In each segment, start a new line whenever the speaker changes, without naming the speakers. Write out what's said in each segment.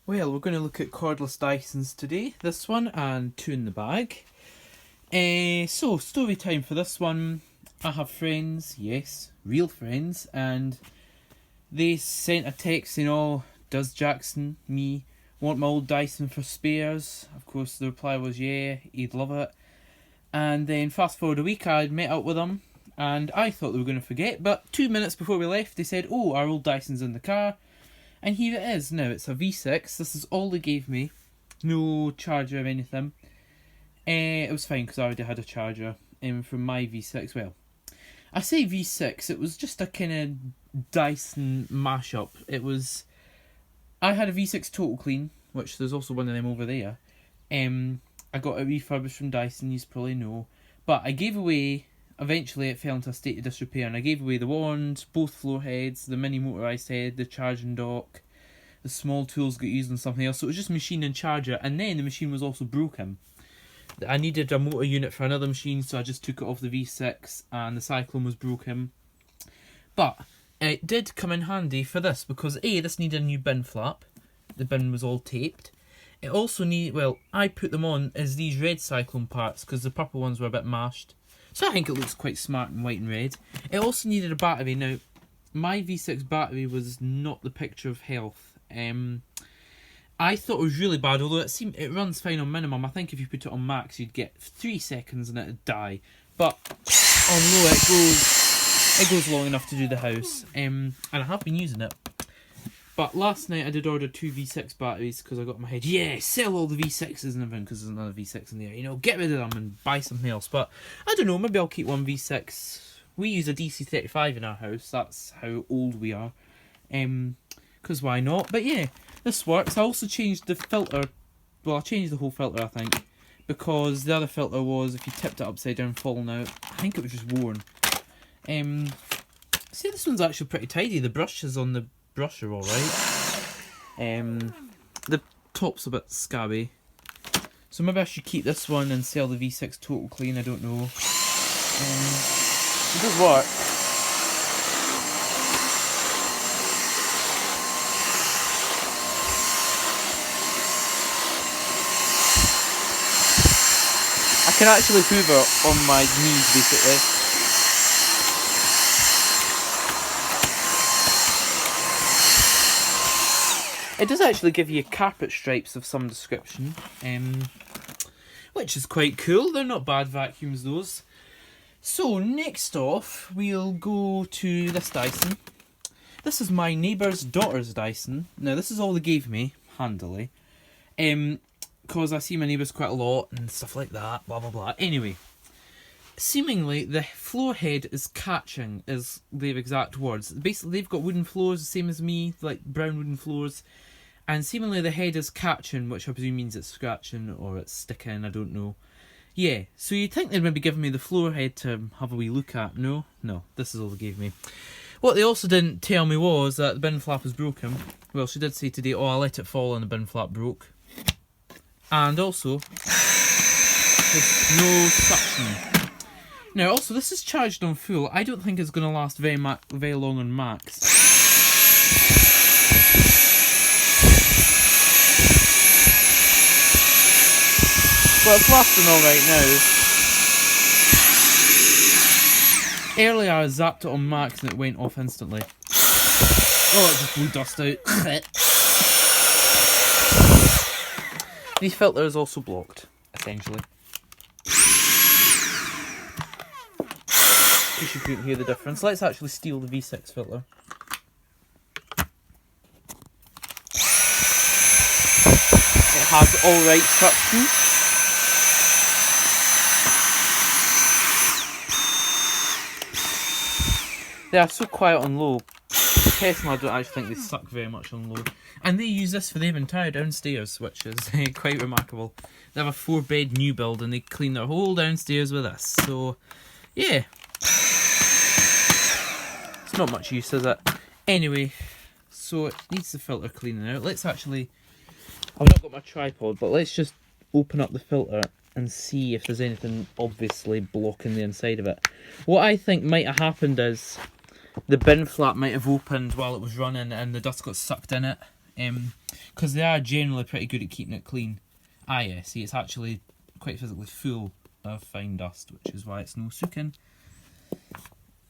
Well, we're going to look at cordless Dysons today. This one and two in the bag. So, story time for this one. I have friends, yes, real friends, and they sent a text saying, "Oh, does Jackson, me, want my old Dyson for spares?" Of course, the reply was, yeah, he'd love it. And then fast forward a week, I'd met up with them, and I thought they were going to forget, but 2 minutes before we left, they said, "Oh, our old Dyson's in the car." And here it is. Now, it's a V6. This is all they gave me. No charger or anything. It was fine because I already had a charger from my V6. Well, I say V6. It was just a kind of Dyson mashup. I had a V6 Total Clean, which there's also one of them over there. I got it refurbished from Dyson, you probably know. But I gave away... Eventually it fell into a state of disrepair and I gave away the wand, both floor heads, the mini motorised head, the charging dock, the small tools got used on something else. So it was just machine and charger, and then the machine was also broken. I needed a motor unit for another machine, so I just took it off the V6 and the Cyclone was broken. But it did come in handy for this because A, this needed a new bin flap. The bin was all taped. It also I put them on as these red Cyclone parts because the purple ones were a bit mashed. So I think it looks quite smart in white and red. It also needed a battery. Now, my V6 battery was not the picture of health. I thought it was really bad, although it runs fine on minimum. I think if you put it on max, you'd get 3 seconds and it'd die. But on low, it goes long enough to do the house. And I have been using it. But last night I did order 2 V6 batteries because I got in my head, yeah, sell all the V6s and everything because there's another V6 in there. Get rid of them and buy something else. But I don't know, maybe I'll keep one V6. We use a DC35 in our house. That's how old we are. Because why not? But yeah, this works. I also changed the filter. Well, I changed the whole filter, I think. Because the other filter was, if you tipped it upside down, falling out. I think it was just worn. See, this one's actually pretty tidy. The brushes on the brush are alright. The top's a bit scabby. So maybe I should keep this one and sell the V6 Total Clean, I don't know. It does work. I can actually hoover on my knees basically. It does actually give you carpet stripes of some description, which is quite cool. They're not bad vacuums, those. So next off, we'll go to this Dyson. This is my neighbour's daughter's Dyson. Now this is all they gave me, handily, because I see my neighbours quite a lot and stuff like that, blah blah blah. Anyway, seemingly the floor head is catching, is their exact words. Basically they've got wooden floors, the same as me, like brown wooden floors. And seemingly the head is catching, which I presume means it's scratching or it's sticking, I don't know. Yeah, so you'd think they'd maybe give me the floor head to have a wee look at. No, this is all they gave me. What they also didn't tell me was that the bin flap is broken. Well, she did say today, oh, I let it fall and the bin flap broke. And also, there's no suction. Now, also, this is charged on full. I don't think it's going to last very long on max. Well, it's lasting alright now. Earlier I zapped it on max and it went off instantly. Oh, it just blew dust out. The filter is also blocked, essentially. In case you couldn't hear the difference. Let's actually steal the V6 filter. It has alright suction. They are so quiet on low. Personally, I don't actually think they suck very much on low. And they use this for their entire downstairs, which is quite remarkable. They have a 4-bed new build and they clean their whole downstairs with this. So, yeah. It's not much use, is it? Anyway, so it needs the filter cleaning out. Let's actually... I've not got my tripod, but let's just open up the filter and see if there's anything obviously blocking the inside of it. What I think might have happened is the bin flap might have opened while it was running and the dust got sucked in it. because they are generally pretty good at keeping it clean. Ah yeah, see, it's actually quite physically full of fine dust, which is why it's no soaking.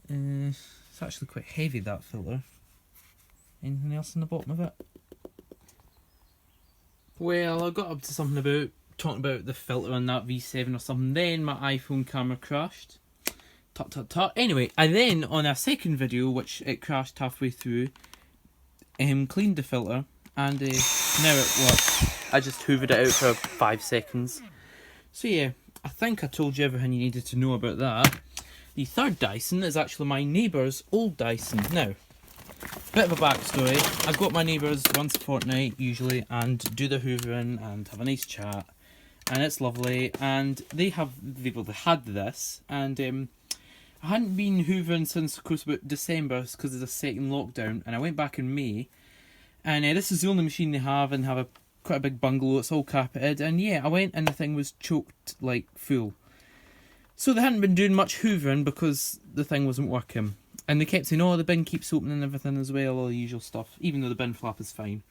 It's actually quite heavy, that filter. Anything else in the bottom of it? Well, I got up to something about talking about the filter on that V7 or something, then my iPhone camera crashed. Tut tut tut. Anyway, I then, on a second video, which it crashed halfway through, cleaned the filter, and now it works. I just hoovered it out for 5 seconds. So yeah, I think I told you everything you needed to know about that. The third Dyson is actually my neighbour's old Dyson. Now, bit of a backstory. I go to my neighbours once a fortnight usually and do the hoovering and have a nice chat, and it's lovely. And they had this, and I hadn't been hoovering since, of course, about December because of the second lockdown, and I went back in May. And this is the only machine they have, and have quite a big bungalow. It's all carpeted, and yeah, I went and the thing was choked like full. So they hadn't been doing much hoovering because the thing wasn't working. And they kept saying, oh, the bin keeps opening and everything as well, all the usual stuff, even though the bin flap is fine.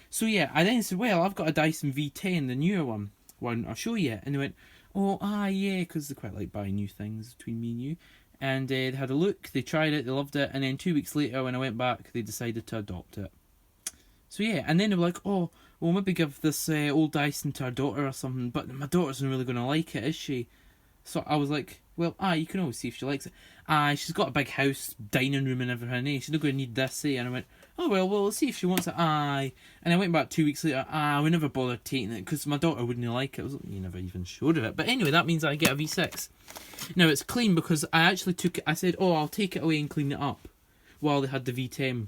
So yeah, I then said, well, I've got a Dyson V10, the newer one. Why don't I show you? And they went, oh, yeah, because they quite like buying new things between me and you. And they had a look, they tried it, they loved it, and then 2 weeks later when I went back, they decided to adopt it. So yeah, and then they were like, oh, we'll maybe give this old Dyson to our daughter or something, but my daughter's not really going to like it, is she? So I was like, well, you can always see if she likes it. She's got a big house, dining room and everything, She's not going to need this, And I went, oh, well, we'll see if she wants it, And I went back 2 weeks later, we never bothered taking it, because my daughter wouldn't like it. You never even showed her it. But anyway, that means I get a V6. Now, it's clean because I actually took it, I said, oh, I'll take it away and clean it up, while they had the V10,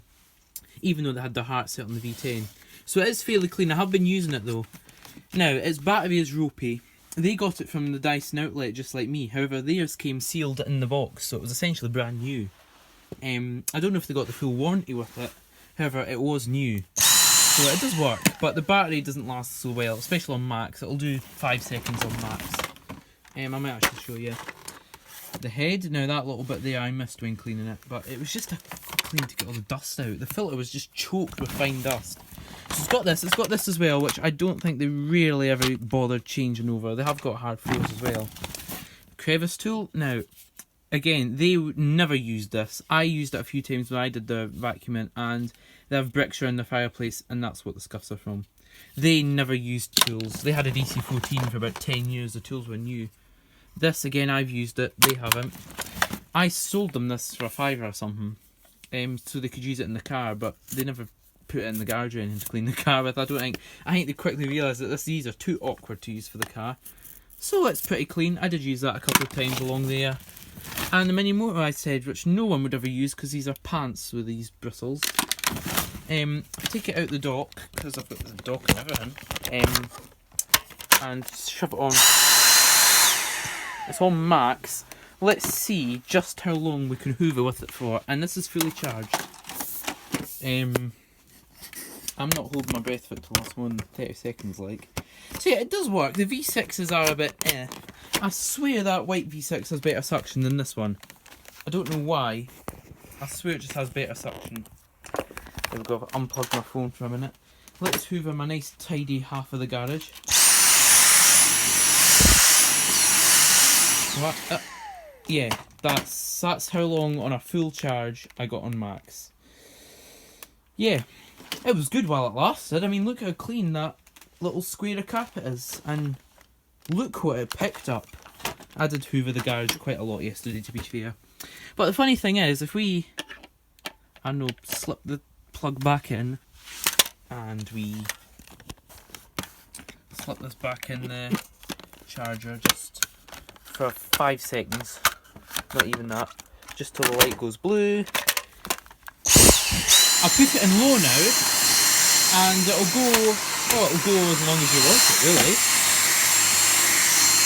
even though they had their heart set on the V10. So it is fairly clean. I have been using it, though. Now, its battery is ropey. They got it from the Dyson outlet, just like me. However, theirs came sealed in the box, so it was essentially brand new. I don't know if they got the full warranty with it. However, it was new. So it does work, but the battery doesn't last so well, especially on max. It'll do 5 seconds on max. I might actually show you the head. Now, that little bit there, I missed when cleaning it, but it was just a clean to get all the dust out. The filter was just choked with fine dust. So it's got this as well, which I don't think they really ever bothered changing over. They have got hard floors as well. Crevice tool. Now, again, they never used this. I used it a few times when I did the vacuuming, and they have bricks around the fireplace, and that's what the scuffs are from. They never used tools. They had a DC-14 for about 10 years. The tools were new. This, again, I've used it. They haven't. I sold them this for $5 or something, so they could use it in the car, but they never put it in the garage or anything to clean the car with. I think they quickly realised that these are too awkward to use for the car. So it's pretty clean. I did use that a couple of times along there. And the mini motor, I said, which no one would ever use because these are pants with these bristles. Take it out the dock, because I've got the dock and everything, and shove it on. It's on max. Let's see just how long we can hoover with it for, and this is fully charged. I'm not holding my breath for it to last more than 30 seconds, like. So yeah, it does work. The V6s are a bit I swear that white V6 has better suction than this one. I don't know why. I swear it just has better suction. There we go, I've unplugged my phone for a minute. Let's hoover my nice tidy half of the garage. What? Yeah, that's how long on a full charge I got on max. Yeah, it was good while it lasted. I mean, look how clean that little square of carpet is, and look what it picked up. I did hoover the garage quite a lot yesterday, to be fair. But the funny thing is, if we, I don't know, slip the plug back in, and we slip this back in the charger just for 5 seconds, not even that, just till the light goes blue. I'll put it in low now, and it'll go as long as you want it, really.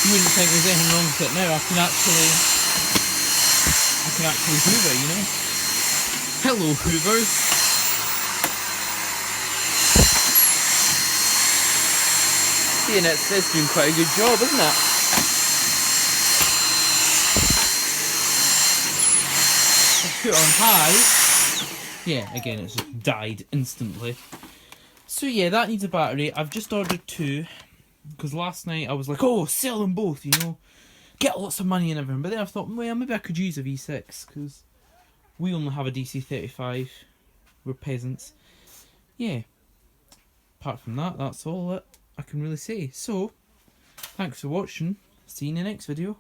You wouldn't think there's anything wrong with it now. I can actually hoover, you know. Hello, hoovers. Seeing it's doing quite a good job, isn't it? Let's put it on high. Yeah, again, it's just died instantly. So yeah, that needs a battery. I've just ordered 2 because last night I was like, oh, sell them both, you know, get lots of money and everything. But then I thought, well, maybe I could use a V6 because we only have a DC35. We're peasants. Yeah. Apart from that, that's all that I can really say. So, thanks for watching. See you in the next video.